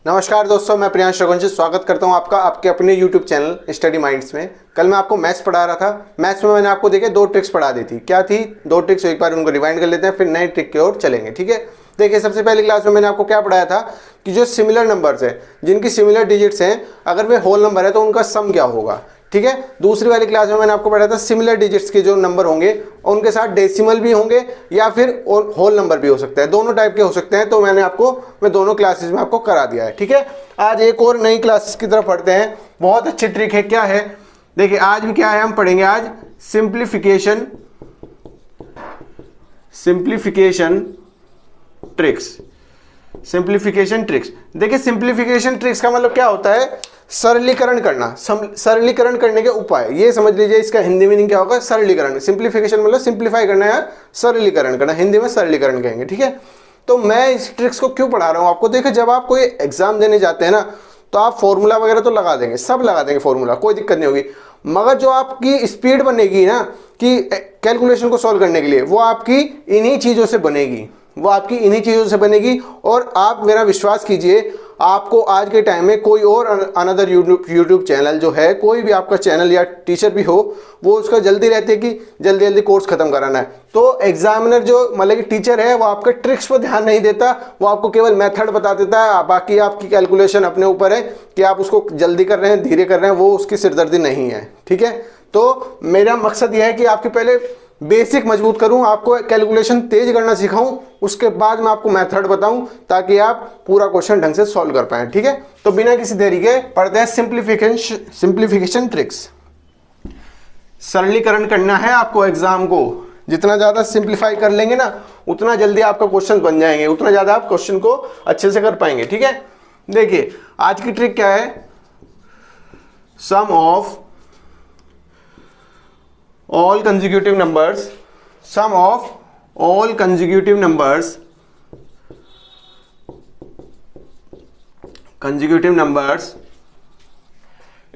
नमस्कार दोस्तों, मैं प्रियांश रघुवंशी स्वागत करता हूं आपका आपके अपने YouTube चैनल स्टडी माइंड्स में। कल मैं आपको मैथ्स पढ़ा रहा था। मैथ्स में मैंने आपको देखे 2 ट्रिक्स पढ़ा दी थी। क्या थी 2 ट्रिक्स? एक बार उनको रिवाइंड कर लेते हैं, फिर नए ट्रिक की ओर चलेंगे। ठीक है, देखिए सबसे पहली क्लास में मैंने आपको क्या पढ़ाया था कि जो सिमिलर नंबर्स हैं, जिनकी सिमिलर डिजिट्स हैं, अगर वे होल नंबर है तो उनका सम क्या होगा। ठीक है, दूसरी वाली क्लास में मैंने आपको पढ़ाया था सिमिलर डिजिट्स के जो नंबर होंगे उनके साथ डेसिमल भी होंगे या फिर होल नंबर भी हो सकता है, दोनों टाइप के हो सकते हैं। तो मैं दोनों क्लासेस में आपको करा दिया है। ठीक है, आज एक और नई क्लासेस की तरफ पढ़ते हैं। बहुत अच्छी ट्रिक है। क्या है? देखिए आज भी क्या है, हम पढ़ेंगे आज सिंप्लीफिकेशन ट्रिक्स। Simplification tricks. देखिए सिंप्लीफिकेशन ट्रिक्स का मतलब क्या होता है? सरलीकरण करना, सरलीकरण करने के उपाय। ये समझ लीजिए इसका हिंदी मीनिंग क्या होगा, सरलीकरण। सिंप्लीफिकेशन मतलब सिंप्लीफाई करना या सरलीकरण करना, हिंदी में सरलीकरण कहेंगे। ठीक है, तो मैं इस ट्रिक्स को क्यों पढ़ा रहा हूँ आपको? देखिए जब आप कोई एग्जाम देने जाते हैं ना, तो आप फॉर्मूला वगैरह तो लगा देंगे, सब लगा देंगे फॉर्मूला, कोई दिक्कत नहीं होगी। मगर जो आपकी स्पीड बनेगी ना कि कैलकुलेशन को सॉल्व करने के लिए, वो आपकी इन्हीं चीज़ों से बनेगी, और आप मेरा विश्वास कीजिए, आपको आज के टाइम में कोई और अनदर यूट्यूब चैनल जो है, कोई भी आपका चैनल या टीचर भी हो, वो उसका जल्दी रहती है कि जल्दी जल्दी कोर्स खत्म कराना है। तो एग्जामिनर जो मतलब कि टीचर है, वो आपके ट्रिक्स पर ध्यान नहीं देता, वो आपको केवल मेथड बता देता है। बाकी आपकी कैलकुलेशन अपने ऊपर है कि आप उसको जल्दी कर रहे हैं, धीरे कर रहे हैं, वो उसकी सिरदर्दी नहीं है। ठीक है, तो मेरा मकसद यह है कि आपके पहले बेसिक मजबूत करूं, आपको कैलकुलेशन तेज करना सिखाऊं, उसके बाद मैं आपको मेथड बताऊं ताकि आप पूरा क्वेश्चन ढंग से सॉल्व कर पाएं। ठीक है, तो बिना किसी देरी के पढ़ते हैं सिंप्लीफिकेशन ट्रिक्स। सरलीकरण करना है आपको एग्जाम को। जितना ज़्यादा सिंप्लीफाई कर लेंगे ना, उतना जल्दी आपका क्वेश्चन बन जाएंगे, उतना ज़्यादा आप क्वेश्चन को अच्छे से कर पाएंगे। ठीक है, देखिए आज की ट्रिक क्या है? सम of all consecutive numbers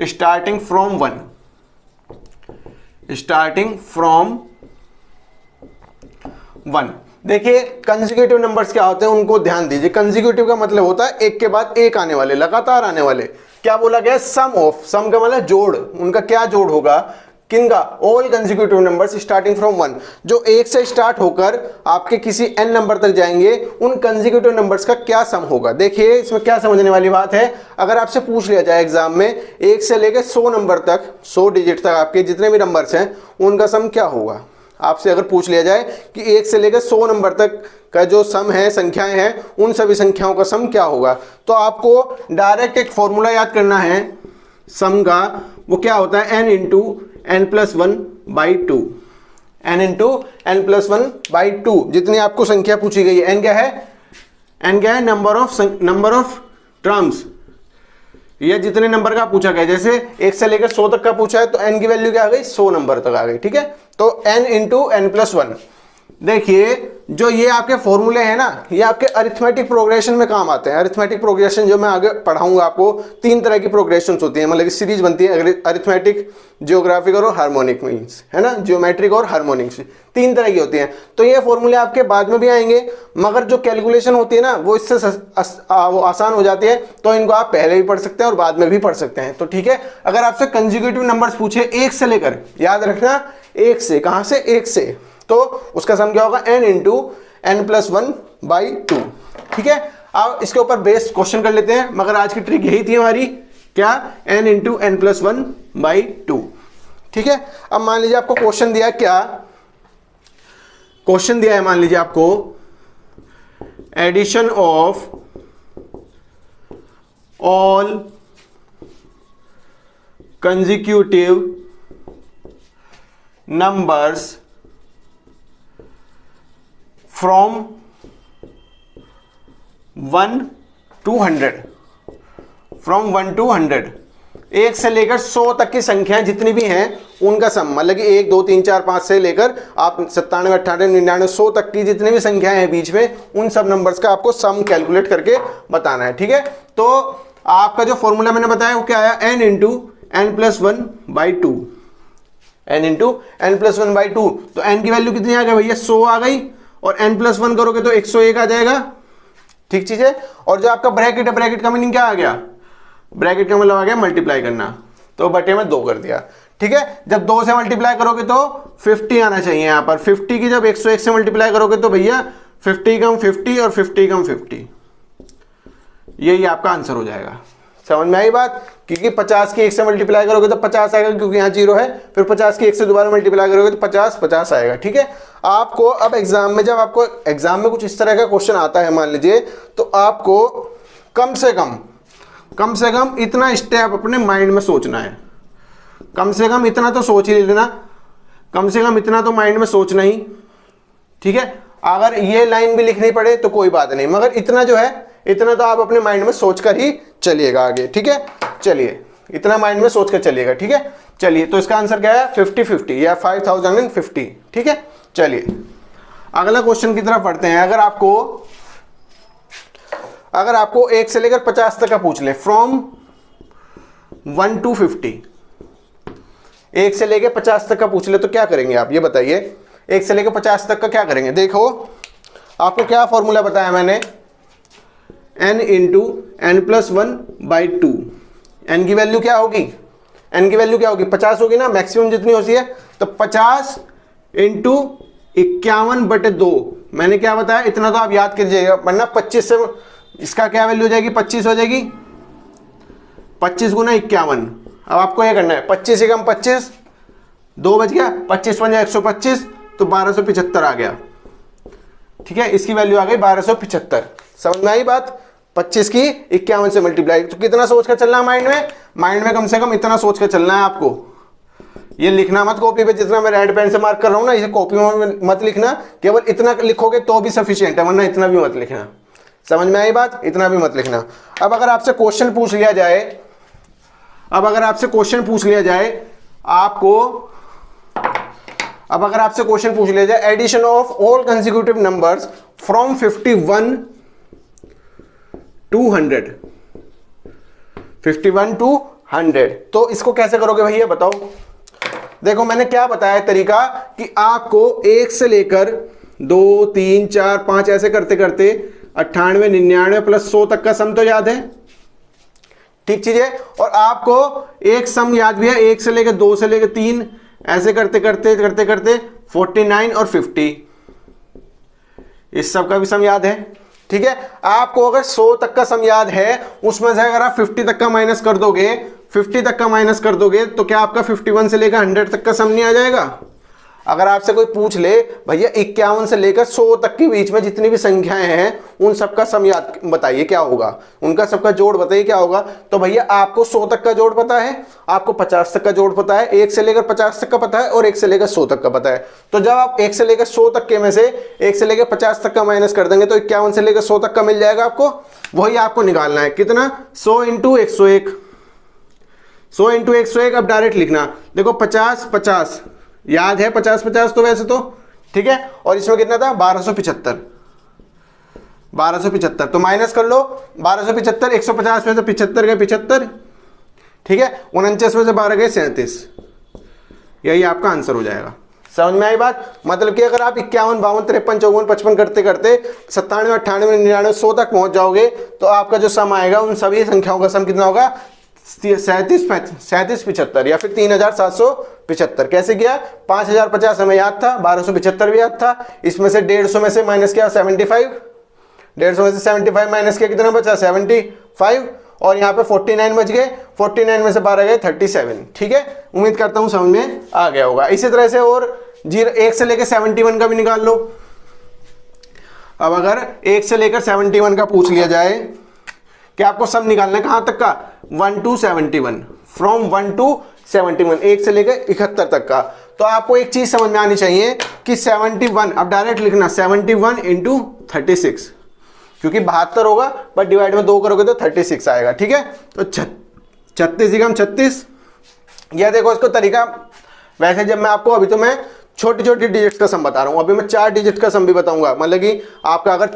starting from 1 देखिए कंसेक्यूटिव नंबर्स क्या होते हैं उनको ध्यान दीजिए। कंसेक्यूटिव का मतलब होता है एक के बाद एक आने वाले, लगातार आने वाले। क्या बोला गया? सम ऑफ, सम का मतलब जोड़। उनका क्या जोड़ होगा? किनका? All consecutive numbers starting from 1, जो एक से स्टार्ट होकर आपके किसी n नंबर तक जाएंगे, उन कंसेक्यूटिव नंबर्स का क्या सम होगा। देखिए इसमें क्या समझने वाली बात है, अगर आपसे पूछ लिया जाए एग्जाम में 1 से लेकर 100 नंबर तक, 100 डिजिट तक आपके जितने भी नंबर्स हैं उनका सम क्या होगा। आपसे अगर पूछ लिया जाए कि 1 से लेकर 100 नंबर तक का जो सम है, संख्याएं हैं, उन सभी संख्याओं का सम क्या होगा, तो आपको डायरेक्ट एक फॉर्मूला याद करना है सम का। वो क्या होता है? n into n plus 1/2, n into n plus 1/2। जितनी आपको संख्या पूछी गई है, n क्या है? नंबर ऑफ टर्म्स, या जितने नंबर का पूछा गया। जैसे 1 से लेकर 100 तक का पूछा है तो n की वैल्यू क्या आ गई? 100 नंबर तक आ गई। ठीक है, तो n इंटू n प्लस 1। देखिए जो ये आपके फॉर्मूले हैं ना, ये आपके अरिथमेटिक प्रोग्रेशन में काम आते हैं। अरिथमेटिक प्रोग्रेशन जो मैं आगे पढ़ाऊंगा आपको, 3 तरह की प्रोग्रेशंस होती हैं, मतलब कि सीरीज बनती है अरिथमेटिक, जियोग्राफिक और हार्मोनिक मीन्स, है ना, जियोमेट्रिक और हार्मोनिक्स, 3 तरह की होती हैं। तो ये फॉर्मूले आपके बाद में भी आएंगे, मगर जो कैलकुलेशन होती है ना वो इससे वो आसान हो जाती है। तो इनको आप पहले भी पढ़ सकते हैं और बाद में भी पढ़ सकते हैं। तो ठीक है, अगर आपसे कंसेक्यूटिव नंबर्स पूछे 1 से लेकर, याद रखना 1 से, कहाँ से? 1 से, तो उसका सम क्या होगा? n into n plus 1/2। ठीक है, अब इसके ऊपर बेस्ड क्वेश्चन कर लेते हैं, मगर आज की ट्रिक यही थी हमारी। क्या? n into n plus 1/2। ठीक है, अब मान लीजिए आपको क्वेश्चन दिया, क्या क्वेश्चन दिया है? मान लीजिए आपको addition of all consecutive numbers from 1 to 100, from 1 to 100, 1 से लेकर 100 तक की संख्याएं जितनी भी हैं उनका सम, मतलब कि 1 2 3 4 5 से लेकर आप 97 98 99 100 तक की जितनी भी संख्याएं हैं बीच में, उन सब नंबर्स का आपको सम कैलकुलेट करके बताना है। ठीक है, तो आपका जो फॉर्मूला मैंने बताया वो क्या आया? n into n plus 1/2, n into n plus 1/2। तो n की वैल्यू कितनी आ गई भैया? 100 आ गई, और n प्लस 1 करोगे तो 101 आ जाएगा। ठीक चीज है। और जो आपका ब्रैकेट है, ब्रैकेट का मीनिंग क्या आ गया, ब्रैकेट का मतलब आ गया मल्टीप्लाई करना, तो बटे में 2 कर दिया। ठीक है, जब 2 से मल्टीप्लाई करोगे तो 50 आना चाहिए यहाँ पर। 50 की जब 101 से मल्टीप्लाई करोगे तो भैया 50 कम 50 और 50 कम 50, यही आपका आंसर हो जाएगा। समझ में आई बात, क्योंकि 50 की 1 से मल्टीप्लाई करोगे तो 50 आएगा, क्योंकि यहाँ 0 है। फिर 50 की 1 से दोबारा मल्टीप्लाई करोगे तो 50 आएगा। ठीक है, आपको अब एग्जाम में, जब आपको एग्जाम में कुछ इस तरह का क्वेश्चन आता है मान लीजिए, तो आपको कम से कम इतना स्टेप अपने माइंड में सोचना है। कम से कम इतना तो सोच ही लेना, कम से कम इतना तो माइंड में सोचना ही। ठीक है, अगर ये लाइन भी लिखनी पड़े तो कोई बात नहीं, मगर इतना जो है, इतना तो आप अपने माइंड में सोचकर ही चलिएगा आगे। ठीक है, चलिए इतना माइंड में सोचकर चलिएगा। ठीक है, चलिए तो इसका आंसर क्या है 50-50 या 5050। ठीक है, चलिए अगला क्वेश्चन की तरफ बढ़ते हैं। अगर आपको 1 से लेकर 50 तक का पूछ ले, फ्रॉम 1 to 50, 1 से लेकर 50 तक का पूछ ले तो क्या करेंगे आप, ये बताइए। 1 से लेकर 50 तक का क्या करेंगे। देखो आपको क्या फॉर्मूला बताया मैंने, n इंटू n+1/2। n की वैल्यू क्या होगी, n की वैल्यू क्या होगी, 50 होगी ना, मैक्सिमम जितनी होती है। तो 50 इंटू 51/2, मैंने क्या बताया, इतना तो आप याद कीजिएगा, वरना 25 से इसका क्या वैल्यू हो जाएगी, 25 हो जाएगी। 25 गुना 51, अब आपको ये करना है 25 से कम 25, 2 बच गया, 25 बन जाए 125, तो 1275 आ गया। ठीक है, इसकी वैल्यू आ गई 1275। समझ में आई बात, 25 की 51 से मल्टीप्लाई। तो कितना सोच कर चलना है माइंड में कम से कम इतना सोच कर चलना है आपको। ये लिखना मत कॉपी पे, जितना मैं रेड पेन से मार्क कर रहा हूं ना, इसे कॉपी में मत लिखना, केवल इतना लिखोगे तो भी सफिशिएंट है, वरना इतना भी मत लिखना। समझ में आई बात, इतना भी मत लिखना। अब अगर आपसे क्वेश्चन पूछ लिया जाए, addition of all consecutive numbers from 51 to 100, तो इसको कैसे करोगे भैया बताओ। देखो मैंने क्या बताया तरीका, कि आपको 1 से लेकर 2, 3, 4, 5 ऐसे करते करते 98, 99 प्लस 100 तक का सम तो याद है। ठीक चीज है, और आपको एक सम याद भी है, 1 से लेकर 2 से लेकर 3 ऐसे करते करते 49 और 50, इस सब का भी सम याद है। ठीक है, आपको अगर 100 तक का सम याद है, उसमें से अगर आप 50 तक का माइनस कर दोगे तो क्या आपका 51 से लेकर 100 तक का सम नहीं आ जाएगा। अगर आपसे कोई पूछ ले भैया 51 से लेकर 100 तक के बीच में जितनी भी संख्याएं हैं उन सबका सम याद बताइए क्या होगा, उनका सबका जोड़ बताइए क्या होगा। तो भैया आपको 100 तक का जोड़ पता है, आपको 50 तक का जोड़ पता है, 1 से लेकर 50 तक का पता है और 1 से लेकर 100 तक का पता है। तो जब आप 1 से लेकर 100 तक के में से 1 से लेकर 50 तक का माइनस कर देंगे तो 51 से लेकर 100 तक का मिल जाएगा आपको। वही आपको निकालना है, कितना, 100 इंटू 101, 100 इंटू 101। अब डायरेक्ट लिखना, देखो 50 याद है, 50 तो वैसे तो ठीक है, और इसमें कितना था 1275, तो माइनस कर लो 1275, 150 में से 75 गए 75, ठीक है, 49 में से 12 गए 37, यही आपका आंसर हो जाएगा। समझ में आई बात, मतलब कि अगर आप 51, 52, 53, 54, 55 करते करते 97, 98, 99, 100 तक पहुंच जाओगे तो आपका जो सम आएगा उन सभी संख्याओं का सम कितना होगा, 3775 या फिर 3775। कैसे किया, 5050 हमें याद था, 1275 भी याद था, इसमें से 150 में से माइनस किया 75, 150 में से 75 माइनस किया कितना बचा 75, और यहाँ पे 49 बच गए, 49 में से 12 गए 37। ठीक है, उम्मीद करता हूँ समझ में आ गया होगा। इसी तरह से और 1 से लेकर 71 का भी निकाल लो। अब अगर 1 से लेकर 71 का पूछ लिया जाए कि आपको सम निकालना है कहां तक का, 1 to 71, फ्रॉम 1 to 71, 1 से लेकर 71 तक का। तो आपको एक चीज समझ में आनी चाहिए कि 71, अब डायरेक्ट लिखना 71 इंटू 36, क्योंकि 72 होगा बट डिवाइड में 2 करोगे तो 36 आएगा। ठीक है, तो 36 यह देखो इसको तरीका। वैसे जब मैं आपको, अभी तो मैं छोटी छोटी डिजिट्स का सम बता रहा हूं, अभी मैं 4 डिजिट का सम भी बताऊंगा। मतलब कि आपका अगर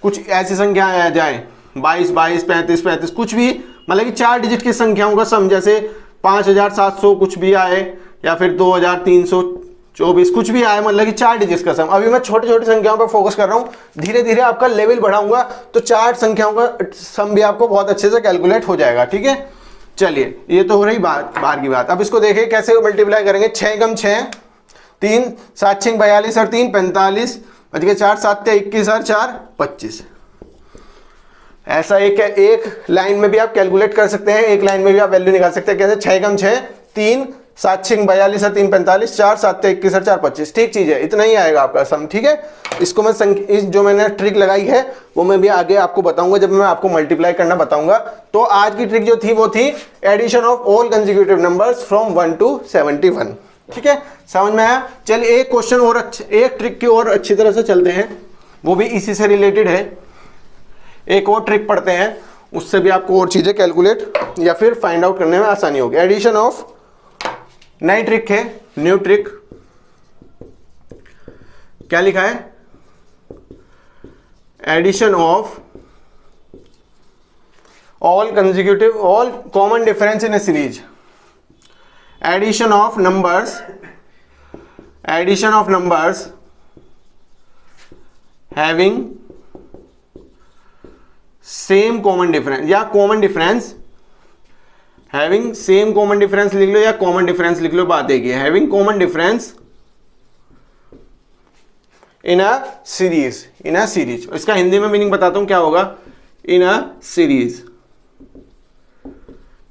कुछ ऐसी संख्या आ जाए 22, 35, 35 कुछ भी, मतलब कि 4 डिजिट की संख्याओं का सम, जैसे 5700 कुछ भी आए, या फिर 2324 24, कुछ भी आए मतलब कि 4 डिजिट्स का सम। अभी मैं छोटी छोटी संख्याओं पर फोकस कर रहा हूँ, धीरे धीरे आपका लेवल बढ़ाऊंगा तो 4 संख्याओं का सम भी आपको बहुत अच्छे से कैलकुलेट हो जाएगा, ठीक है। चलिए ये तो हो रही बाहर की बात। अब इसको देखिए कैसे मल्टीप्लाई करेंगे। 6 × 6 3, 7 × 6 42 और 3 45, बच गए 4, 7 × 21 और 4 25। ऐसा एक लाइन में भी आप कैलकुलेट कर सकते हैं, एक लाइन में भी आप वैल्यू निकाल सकते हैं। कैसे? 6 × 6 3, 7 × 6 42 और 3 45, 4, 7 × 21 और 4 25। ठीक चीज है, इतना ही आएगा आपका सम, ठीक है। इसको मैं इस जो मैंने ट्रिक लगाई है वो मैं भी आगे आपको बताऊंगा जब मैं आपको मल्टीप्लाई करना बताऊंगा। तो आज की ट्रिक जो थी वो थी addition of all consecutive numbers from 1 to 71, ठीक है। समझ में आया? चलिए एक क्वेश्चन और एक ट्रिक की और अच्छी तरह से चलते हैं, वो भी इसी से रिलेटेड है। एक और ट्रिक पढ़ते हैं, उससे भी आपको और चीजें कैलकुलेट या फिर फाइंड आउट करने में आसानी होगी। एडिशन ऑफ, नई ट्रिक है, न्यू ट्रिक। क्या लिखा है? Addition of all consecutive, all common difference in a series. Addition of numbers having same common difference या common difference, having same common difference लिख लो या कॉमन डिफरेंस लिख लो, बात एक ही है। Having common difference in a series. इसका हिंदी में मीनिंग बताता हूं क्या होगा। इन अ सीरीज,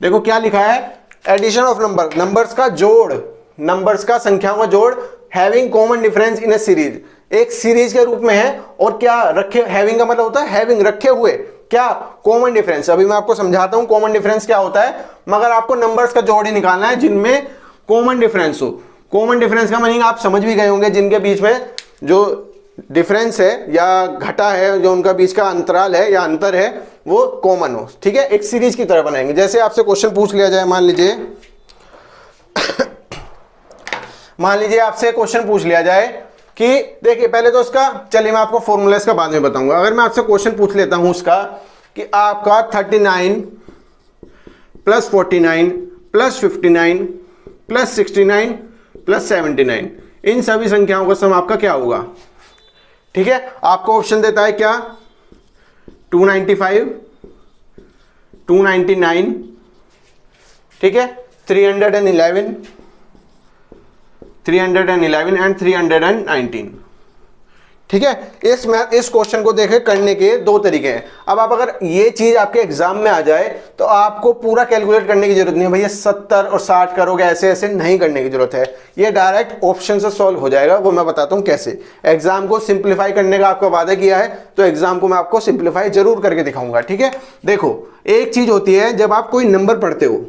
देखो क्या लिखा है, एडिशन ऑफ नंबर्स का जोड़, नंबर्स का संख्याओं का जोड़, having common difference in a series, एक सीरीज के रूप में है। और क्या रखे, हैविंग का मतलब होता है हैविंग, रखे हुए, क्या? Common difference. अभी मैं आपको समझाता हूं कॉमन डिफरेंस क्या होता है, मगर आपको नंबर्स का जोड़ ही निकालना है जिनमें कॉमन डिफरेंस हो। कॉमन डिफरेंस का मीनिंग आप समझ भी गए होंगे, जिनके बीच में जो डिफरेंस है या घटा है, जो उनका बीच का अंतराल है या अंतर है वो कॉमन हो, ठीक है। एक सीरीज की तरह बनाएंगे। जैसे आपसे क्वेश्चन पूछ लिया जाए, मान लीजिए आपसे क्वेश्चन पूछ लिया जाए कि देखिए पहले तो उसका, चलिए मैं आपको फॉर्मूला इसका बाद में बताऊंगा। अगर मैं आपसे क्वेश्चन पूछ लेता हूं उसका कि आपका 39 + 49 + 59 + 69 + 79, इन सभी संख्याओं का सम आपका क्या होगा, ठीक है। आपको ऑप्शन देता है क्या? 295, 299, ठीक है, 311 एंड 319, ठीक है। इस क्वेश्चन को देखें करने के दो तरीके हैं। अब आप अगर ये चीज आपके एग्जाम में आ जाए तो आपको पूरा कैलकुलेट करने की जरूरत नहीं है, भैया 70 और 60 करोगे, ऐसे ऐसे नहीं करने की जरूरत है। ये डायरेक्ट ऑप्शन से सॉल्व हो जाएगा, वो मैं बताता हूं कैसे। एग्जाम को सिंप्लीफाई करने का आपको वादा किया है तो एग्जाम को मैं आपको सिंप्लीफाई जरूर करके दिखाऊंगा, ठीक है। देखो एक चीज होती है, जब आप कोई नंबर पढ़ते हो,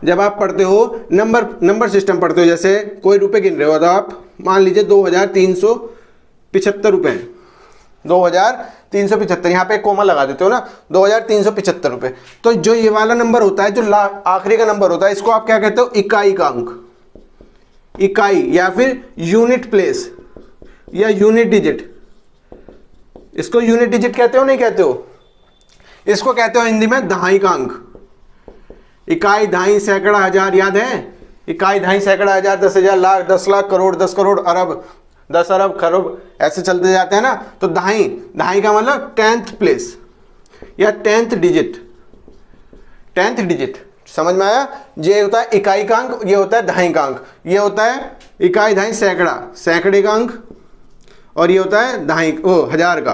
जब आप पढ़ते हो नंबर सिस्टम पढ़ते हो, जैसे कोई रुपए गिन रहे हो तो आप मान लीजिए 2375 रुपए, 2375, यहाँ पे कोमा लगा देते हो ना, 2375 रुपए। तो जो ये वाला नंबर होता है, जो आखिरी का नंबर होता है, इसको आप क्या कहते हो? इकाई का अंक, इकाई या फिर यूनिट प्लेस या यूनिट डिजिट। इसको यूनिट डिजिट कहते हो, नहीं कहते हो? इसको कहते हो हिंदी में दहाई का अंक। इकाई, दहाई, सैकड़ा, हजार, याद है? इकाई, दहाई, सैकड़ा, हजार, 10,000, लाख, 10 लाख, करोड़, 10 करोड़, अरब, 10 अरब, खरब, ऐसे चलते जाते हैं ना। तो दहाई, दहाई का मतलब 10th प्लेस या 10th डिजिट, 10th डिजिट, समझ में आया? ये होता है इकाई का अंक, ये होता है दहाई का अंक। ये होता है इकाई, दहाई, सैकड़ा, सैकड़े का अंक, और ये होता है दहाई, हजार का।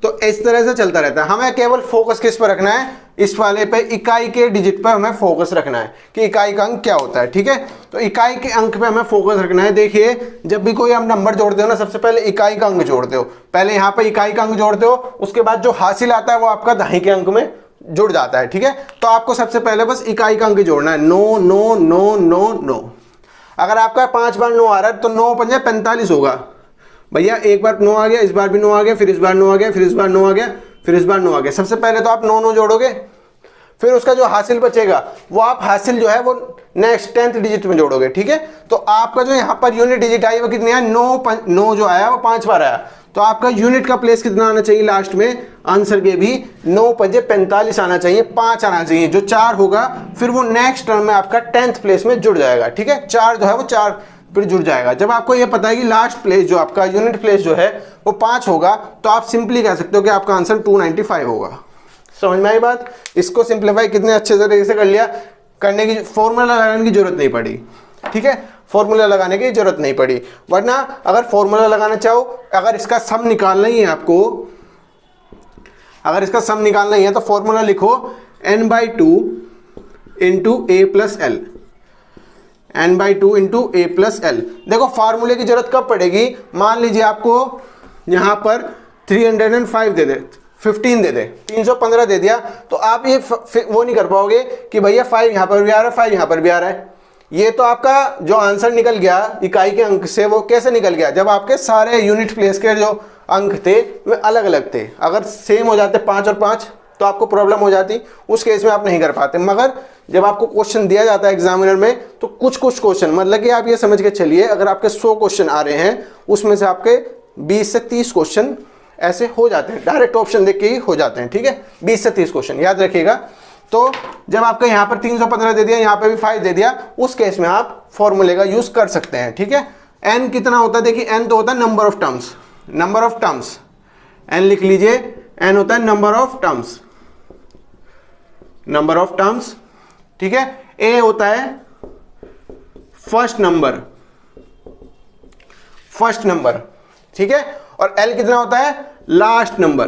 तो इस तरह से चलता रहता है। हमें केवल फोकस किस पर रखना है? इस वाले पे, इकाई के डिजिट पर हमें फोकस रखना है कि इकाई का अंक क्या होता है, ठीक है। तो इकाई के अंक पे हमें फोकस रखना है। देखिए जब भी कोई आप नंबर जोड़ते हो ना, सबसे पहले इकाई का अंक जोड़ते हो। पहले यहाँ पे इकाई का अंक जोड़ते हो, उसके बाद जो हासिल आता है वो आपका दहाई के अंक में जुड़ जाता है, ठीक है। तो आपको सबसे पहले बस इकाई का अंक जोड़ना है। 9 9 9 9 9। अगर आपका 5 बार 9 आ रहा है तो 9 × 5 = 45 होगा। भैया एक बार 9 आ गया, इस बार भी 9 आ गया, फिर इस बार 9 आ गया, फिर इस बार 9 आ गया, फिर इस बार 9 आ गया। सबसे पहले तो आप 9 9 जोड़ोगे, फिर उसका जो हासिल बचेगा वो आप हासिल जो है वो नेक्स्ट 10th डिजिट में जोड़ोगे, ठीक है। तो आपका जो यहाँ पर यूनिट डिजिट आई वो कितनी है? 9 जो आया वो 5 बार आया। तो आपका यूनिट का प्लेस कितना आना चाहिए लास्ट में? आंसर के भी 9 × 5 = 45 आना चाहिए, 5 आना चाहिए। जो 4 होगा फिर वो नेक्स्ट टर्म में आपका 10th प्लेस में जुड़ जाएगा, ठीक है। 4 जो है वो फिर जुड़ जाएगा। जब आपको ये पता है कि लास्ट प्लेस जो आपका यूनिट प्लेस जो है वो 5 होगा, तो आप सिंपली कह सकते हो कि आपका आंसर 295 होगा। समझ में आई बात? इसको सिंप्लीफाई कितने अच्छे तरीके से कर लिया, करने की फॉर्मूला लगाने की जरूरत नहीं पड़ी, ठीक है, फॉर्मूला लगाने की जरूरत नहीं पड़ी। वरना अगर फॉर्मूला लगाना चाहो, अगर इसका सम निकालना ही है आपको, अगर इसका सम निकालना ही है तो फॉर्मूला लिखो n/2 इंटू ए प्लस एल, n/2 इंटू ए प्लस एल। देखो फार्मूले की जरूरत कब पड़ेगी, मान लीजिए आपको यहां पर 305 दे दे, 15 दे दे, 315 दे दिया, तो आप ये वो नहीं कर पाओगे कि भैया 5 यहां पर भी आ रहा है, 5 यहां पर भी आ रहा है। ये तो आपका जो आंसर निकल गया इकाई के अंक से, वो कैसे निकल गया, जब आपके सारे यूनिट प्लेस के जो अंक थे वे अलग अलग थे। अगर सेम हो जाते 5 और 5 तो आपको प्रॉब्लम हो जाती, उस केस में आप नहीं कर पाते। मगर जब आपको क्वेश्चन दिया जाता है एग्जामिनर में, तो कुछ क्वेश्चन, मतलब कि आप ये समझ के चलिए अगर आपके 100 क्वेश्चन आ रहे हैं, उसमें से आपके 20 से 30 क्वेश्चन ऐसे हो जाते हैं, डायरेक्ट ऑप्शन देख के ही हो जाते हैं, ठीक है, 20 से 30 क्वेश्चन याद रखिएगा। तो जब आपका यहाँ पर 315 दे दिया, यहाँ पे भी 5 दे दिया, उस केस में आप फॉर्मूले का यूज कर सकते हैं, ठीक है। n कितना होता है, देखिए n तो होता है number of terms, number of terms, n लिख लीजिए, n होता है number of terms, number of terms, ठीक है। a होता है फर्स्ट नंबर, फर्स्ट नंबर, ठीक है। और l कितना होता है, लास्ट नंबर,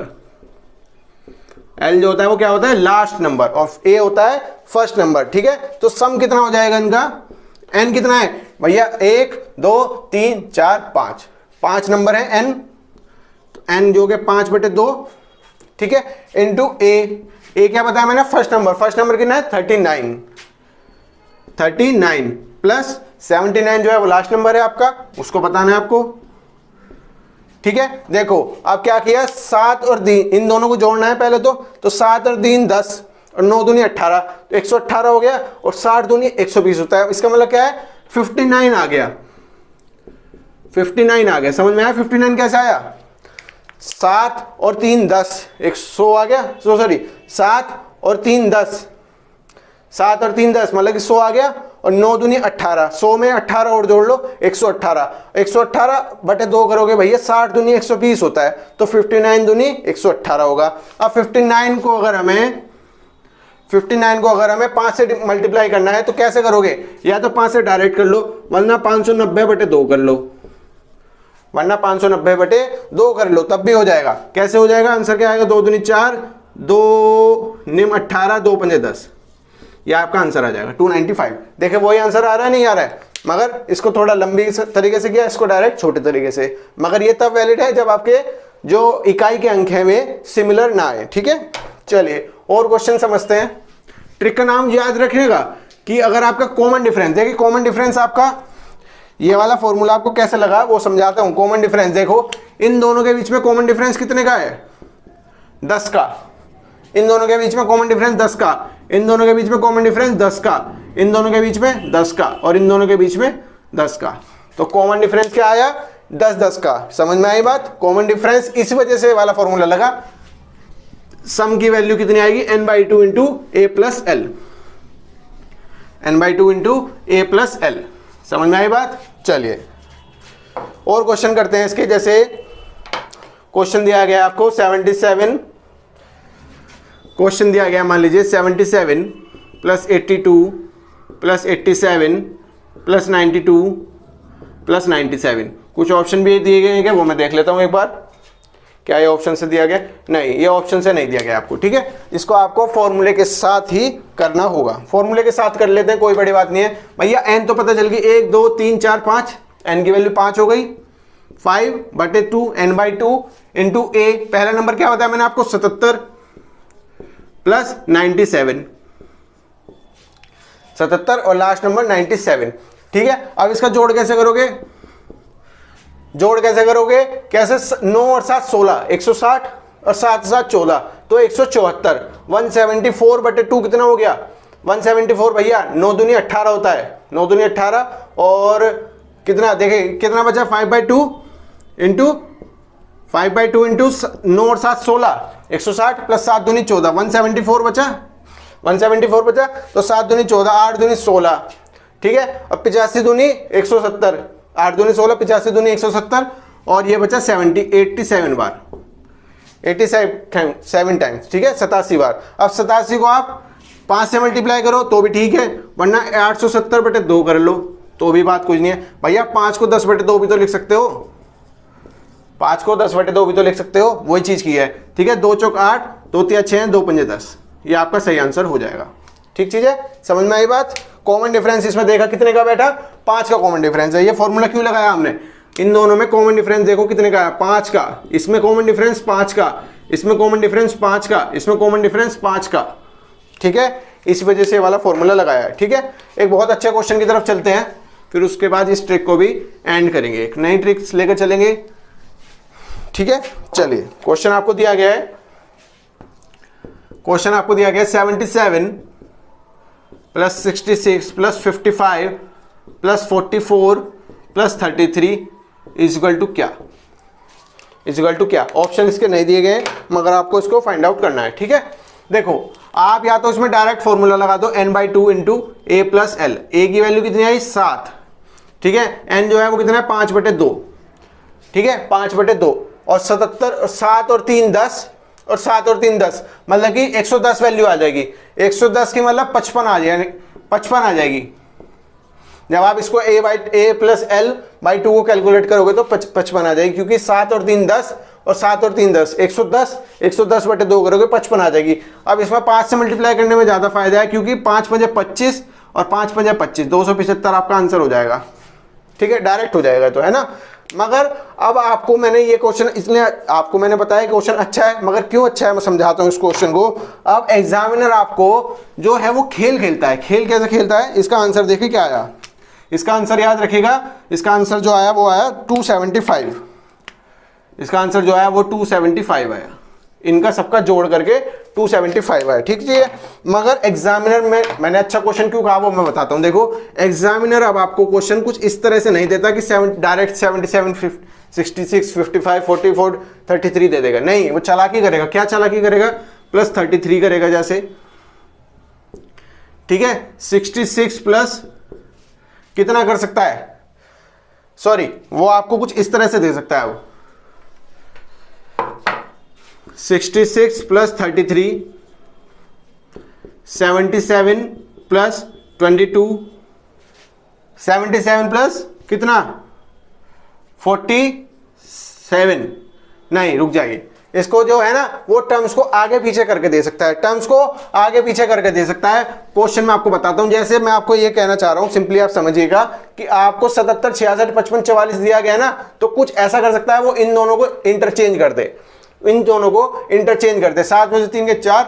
l जो होता है वो क्या होता है, लास्ट नंबर, और a होता है फर्स्ट नंबर, ठीक है। तो सम कितना हो जाएगा इनका, n कितना है भैया, 1 2 3 4 5, 5 नंबर है n, तो n जो के 5/2, ठीक है, इंटू a क्या बताया मैंने, फर्स्ट नंबर, फर्स्ट नंबर कितना है 39 प्लस 79 जो है वो लास्ट नंबर है आपका, उसको बताना है आपको, ठीक है। देखो अब क्या किया, 7 और 3 इन दोनों को जोड़ना है पहले तो 7 और 3 10 और 9 दूनी 18, तो 118 हो गया, और 60 दूनी 120 होता है। इसका मतलब क्या है, 59 आ गया, 59 आ गया। समझ में आया 59 कैसे आया, 7 और 3 10, 100 आ गया, सॉरी 7 और 3 10, 7 और 3 10 मतलब कि 100 आ गया, और 9 दूनी 18, 100 में 18 और जोड़ लो 118, 118/2 करोगे भैया 60 दूनी 120 होता है, तो 59 दूनी 118 होगा। अब 59 को अगर हमें 5 से मल्टीप्लाई करना है तो कैसे करोगे, या तो 5 से डायरेक्ट कर लो, वरना 590/2 कर लो, वरना 590/2 कर लो, तब भी हो जाएगा। कैसे हो जाएगा, आंसर क्या आएगा, 2 दूनी 4, 2 निम 18, 2 पंजे 10, यह आपका आंसर आ जाएगा 295। देखिए वही आंसर आ रहा है, नहीं आ रहा है, मगर इसको थोड़ा लंबी तरीके से किया, इसको डायरेक्ट छोटे तरीके से। मगर ये तब वैलिड है जब आपके जो इकाई के अंक हैं वे सिमिलर ना आए, ठीक है। चलिए और क्वेश्चन समझते हैं। ट्रिक का नाम याद रखिएगा कि अगर आपका कॉमन डिफरेंस, देखिए कॉमन डिफरेंस आपका ये वाला फॉर्मूला आपको कैसे लगा वो समझाता हूं। कॉमन डिफरेंस देखो, इन दोनों के बीच में कॉमन डिफरेंस कितने का है, 10 का, इन दोनों के बीच में कॉमन डिफरेंस 10 का, इन दोनों के बीच में कॉमन डिफरेंस 10 का, इन दोनों के बीच में 10 का, और इन दोनों के बीच में 10 का। तो कॉमन डिफरेंस क्या आया, 10 का। समझ में आई बात, कॉमन डिफरेंस इस वजह से वाला फॉर्मूला लगा। सम की वैल्यू कितनी आएगी, n/2 इंटू ए प्लस एल, n/2 इंटू ए प्लस एल। समझ में आई बात। चलिए और क्वेश्चन करते हैं इसके। जैसे क्वेश्चन दिया गया आपको 77, क्वेश्चन दिया गया मान लीजिए 77 प्लस 82 प्लस 87 प्लस 92 प्लस 97। कुछ ऑप्शन भी दिए गए हैं क्या, वो मैं देख लेता हूं एक बार, क्या ये ऑप्शन से दिया गया, नहीं ये ऑप्शन से नहीं दिया गया आपको, ठीक है। इसको आपको फॉर्मूले के साथ ही करना होगा, फॉर्मूले के साथ कर लेते हैं, कोई बड़ी बात नहीं है भैया। n तो पता चल गई, 1 2 3 4 5, n की वैल्यू 5 हो गई, 5/2 n/2 इंटू a, पहला नंबर क्या बताया मैंने आपको 77 प्लस 97, 77 और लास्ट नंबर 97, ठीक है। अब इसका जोड़ कैसे करोगे, जोड़ कैसे करोगे, कैसे, 9 और 7 16, 160 और 7 7 14, तो 174, 174/2 कितना हो गया, 174 भैया, 9 दूनी 18 होता है, 9 दूनी 18, और कितना देखिए कितना बचा, 5/2 इंटू 9 और 7 16, 160 प्लस 7 दूनी 14, 174 बचा, 174 बचा, तो 7 दूनी 14, 8 दूनी 16, ठीक है। अब 85 दूनी 170, 8 दूनी 16, 85 दूनी 170 और ये बचा 87 बार, 87 टाइम्स, ठीक है, 87 बार। अब 87 को आप 5 से मल्टीप्लाई करो तो भी ठीक है, वरना 870/2 कर लो तो भी बात कुछ नहीं है। भैया 5 को 10/2 भी तो लिख सकते हो, 5 को 10/2 भी तो लिख सकते हो, वही चीज की है, ठीक है। 2 चौक 8, 2 तिया 6, 2 पंजे 10, ये आपका सही आंसर हो जाएगा। ठीक चीज है, समझ में आई बात। कॉमन डिफरेंस इसमें देखा कितने का बैठा, 5 का कॉमन डिफरेंस है। ये फॉर्मूला क्यों लगाया हमने, इन दोनों में कॉमन डिफरेंस देखो कितने का है, 5 का, इसमें कॉमन डिफरेंस 5 का, इसमें कॉमन डिफरेंस 5 का, इसमें कॉमन डिफरेंस 5 का, ठीक है, इस वजह से वाला फॉर्मूला लगाया है। ठीक है, एक बहुत अच्छे क्वेश्चन की तरफ चलते हैं, फिर उसके बाद इस ट्रिक को भी एंड करेंगे, एक नई ट्रिक्स लेकर चलेंगे। ठीक है, चलिए क्वेश्चन आपको दिया गया है, क्वेश्चन आपको दिया गया है 77 + 66 + 55 + 44 + 33 इक्वल टू क्या, इक्वल टू क्या। ऑप्शन इसके नहीं दिए गए मगर आपको इसको फाइंड आउट करना है। ठीक है, देखो आप या तो इसमें डायरेक्ट फॉर्मूला लगा दो n/2 × a + l, a की वैल्यू कितनी आई 7, ठीक है, n जो है वो कितना है 5/2, ठीक है, 5/2 और 77 और 7 और 3 10 और 7 और 3 10, मतलब कि 110 वैल्यू आ जाएगी। 110 की मतलब 55 आ जाएगी, 55 आ जाएगी। जब आप इसको a + l/2 को कैलकुलेट करोगे तो 55 आ जाएगी, क्योंकि 7 और 3 10 और 7 और 3 10, 110/2 करोगे 55 आ जाएगी। अब इसमें 5 से मल्टीप्लाई करने में ज़्यादा फायदा है, क्योंकि 5 × 5 = 25 और 5 × 5 = 25, 275 आपका आंसर हो जाएगा। ठीक है, डायरेक्ट हो जाएगा तो, है ना। मगर अब आपको मैंने ये क्वेश्चन, इसलिए आपको मैंने बताया क्वेश्चन अच्छा है, मगर क्यों अच्छा है मैं समझाता हूँ इस क्वेश्चन को। अब एग्जामिनर आपको जो है वो खेल खेलता है। खेल कैसे खेलता है, इसका आंसर देखिए क्या आया, इसका आंसर याद रखिएगा, इसका आंसर जो आया वो आया 275, इसका आंसर जो आया वो 275 आया, इनका सबका जोड़ करके 275 आया। ठीक है, मगर एग्जामिनर में मैंने अच्छा क्वेश्चन क्यों कहा वो मैं बताता हूं। देखो एग्जामिनर अब आपको क्वेश्चन कुछ इस तरह से नहीं देता कि डायरेक्ट 77 66 55 44 33 दे देगा, नहीं, वो चालाकी करेगा। क्या चालाकी करेगा, +33 करेगा जैसे, ठीक है, 66 प्लस कितना कर सकता है, सॉरी वो आपको कुछ इस तरह से दे सकता है, वो 66 + 33 77 + 22 77 प्लस कितना 47, नहीं रुक जाइए, इसको जो है ना वो टर्म्स को आगे पीछे करके दे सकता है, टर्म्स को आगे पीछे करके दे सकता है। क्वेश्चन में आपको बताता हूं, जैसे मैं आपको ये कहना चाह रहा हूं, सिंपली आप समझिएगा कि आपको 77 66 55 44 दिया गया ना, तो कुछ ऐसा कर सकता है वो इन दोनों को इंटरचेंज कर दे, इन दोनों को इंटरचेंज कर दे, 7 में से 3 के 4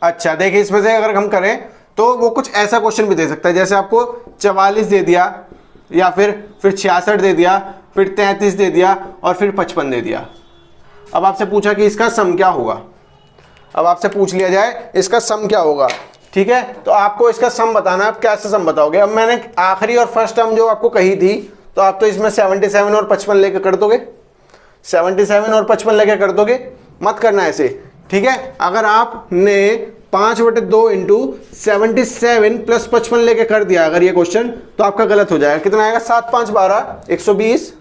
अच्छा देखिए इसमें से अगर हम करें तो वो कुछ ऐसा क्वेश्चन भी दे सकता है, जैसे आपको 44 दे दिया या फिर 66 दे दिया, फिर 33 दे दिया और फिर 55 दे दिया। अब आपसे पूछा कि इसका सम क्या होगा, अब आपसे पूछ लिया जाए इसका सम क्या होगा, ठीक है, तो आपको इसका सम बताना है। आप कैसे सम बताओगे, अब मैंने आखिरी और फर्स्ट टर्म जो आपको कही थी, तो आप तो इसमें 77 और 55 लेकर कर दोगे, 77 और 55 लेकर कर दोगे, मत करना ऐसे, ठीक है। अगर आपने 5/2 × 77 + 55 लेके कर दिया अगर ये क्वेश्चन, तो आपका गलत हो जाएगा। कितना आएगा, 7 5 12 120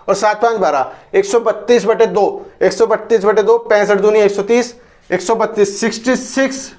और 7 5 12 132/2 132/2 65 दूनी 130 132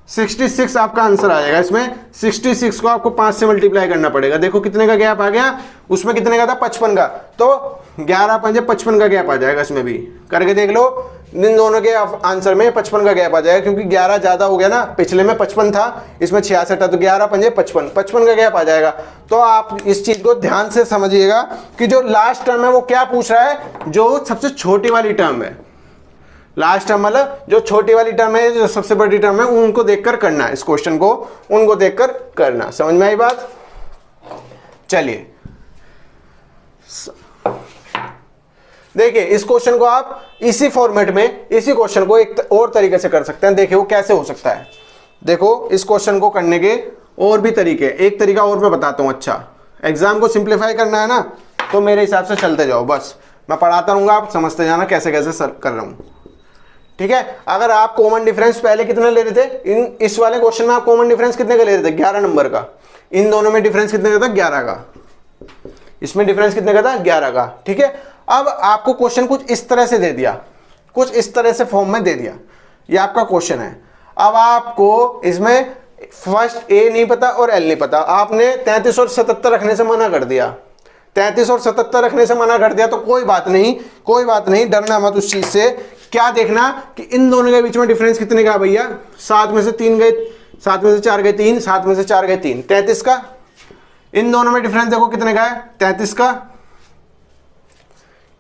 66 आपका आंसर आएगा। इसमें 66 को आपको 5 से मल्टीप्लाई करना पड़ेगा। देखो कितने का गैप आ गया, उसमें कितने का था 55 का, तो 11 5 55 का गैप आ जाएगा। इसमें भी करके देख लो, इन दोनों के आंसर में 55 का गैप आ जाएगा, क्योंकि 11 ज्यादा हो गया ना, पिछले में 55 था, इसमें 66 था, तो 11 5 55 का गैप आ जाएगा। तो आप इस चीज को ध्यान से समझिएगा कि जो लास्ट टर्म है वो क्या पूछ रहा है, जो सबसे छोटी वाली टर्म है, लास्ट टर्म मतलब जो छोटी वाली टर्म है, जो सबसे बड़ी टर्म है, उनको देखकर करना है, इस क्वेश्चन को उनको देखकर करना। समझ में आई बात। चलिए देखिए इस क्वेश्चन को आप इसी फॉर्मेट में, इसी क्वेश्चन को एक और तरीके से कर सकते हैं। देखिए वो कैसे हो सकता है, देखो इस क्वेश्चन को करने के और भी तरीके, एक तरीका और मैं बताता हूं। अच्छा एग्जाम को सिंप्लीफाई करना है ना, तो मेरे हिसाब से चलते जाओ, बस मैं पढ़ाता रहूंगा, आप समझते जाना कैसे कैसे कर रहा हूं, ठीक है। अगर आप कॉमन डिफरेंस पहले कितना ले रहे थे, इस वाले क्वेश्चन में आप कॉमन डिफरेंस कितने का ले रहे थे, 11 नंबर का, इन दोनों में डिफरेंस कितने का था, 11 का। इसमें डिफरेंस कितने का था, 11 का। ठीक है, अब आपको क्वेश्चन कुछ इस तरह से दे दिया, कुछ इस तरह से फॉर्म में दे दिया, ये आपका क्वेश्चन है। अब आपको इसमें फर्स्ट ए नहीं पता और एल नहीं पता, आपने 33 और 77 रखने से मना कर दिया, 33 और 77 रखने से मना कर दिया, तो कोई बात नहीं, कोई बात नहीं, डरना मत उस चीज से। क्या देखना कि इन दोनों के बीच में डिफरेंस कितने का है भैया, 7 में से 3 गए, 7 में से 4 गए 3, 7 में से 4 गए 3, 33 का। इन दोनों में डिफरेंस देखो कितने का है, 33 का।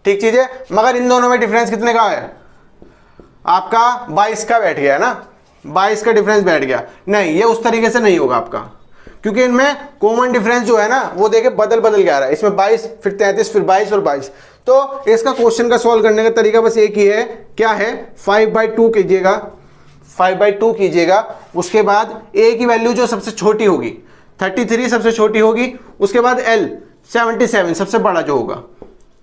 ठीक चीज है, मगर इन दोनों में डिफरेंस कितने का है, आपका 22 का बैठ गया है ना, 22 का डिफरेंस बैठ गया। नहीं, ये उस तरीके से नहीं होगा आपका, क्योंकि इनमें कॉमन डिफरेंस जो है ना वो देखे बदल गया है, इसमें 22 फिर 33 फिर 22 और 22। तो इसका क्वेश्चन का सॉल्व करने का तरीका बस एक ही है, क्या है, 5/2 कीजिएगा, 5/2 कीजिएगा। उसके बाद a की वैल्यू जो सबसे छोटी होगी 33 सबसे छोटी होगी, उसके बाद l 77 सबसे बड़ा जो होगा,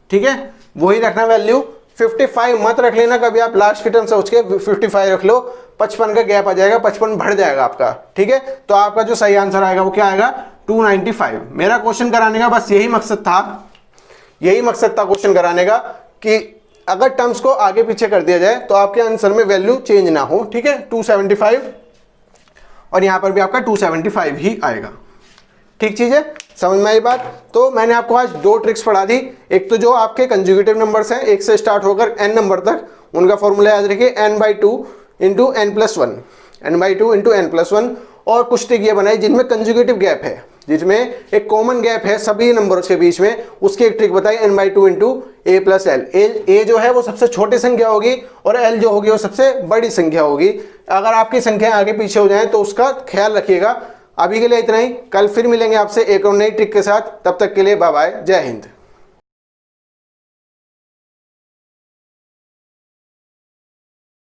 ठीक है, वही रखना वैल्यू। 55 मत रख लेना कभी आप, लास्ट के टर्म सोच के 55 रख लो, 55 का गैप आ जाएगा, 55 बढ़ जाएगा आपका। ठीक है, तो आपका जो सही आंसर आएगा वो क्या आएगा, 295। मेरा क्वेश्चन कराने का बस यही मकसद था, यही मकसद था क्वेश्चन कराने का, कि अगर टर्म्स को आगे पीछे कर दिया जाए तो आपके आंसर में वैल्यू चेंज ना हो। ठीक है, 275 और यहां पर भी आपका 275 ही आएगा। ठीक चीज है, समझ में आई बात। तो मैंने आपको आज 2 ट्रिक्स पढ़ा दी। एक तो जो आपके कंजुगेटिव नंबर्स हैं 1 से स्टार्ट होकर n नंबर तक, उनका फॉर्मूला याद रखिए, n/2 into n+1, n/2 into n+1। और कुछ ट्रिक ये बनाई जिनमें कंजुगेटिव गैप है, जिसमें एक कॉमन गैप है सभी नंबरों के बीच में, उसकी एक ट्रिक बताई, n/2 इंटू a+l। a जो है वो सबसे छोटी संख्या होगी और l जो होगी वो सबसे बड़ी संख्या होगी। अगर आपकी संख्या आगे पीछे हो जाए तो उसका ख्याल रखिएगा। अभी के लिए इतना ही, कल फिर मिलेंगे आपसे एक और नई ट्रिक के साथ। तब तक के लिए बाय बाय, जय हिंद।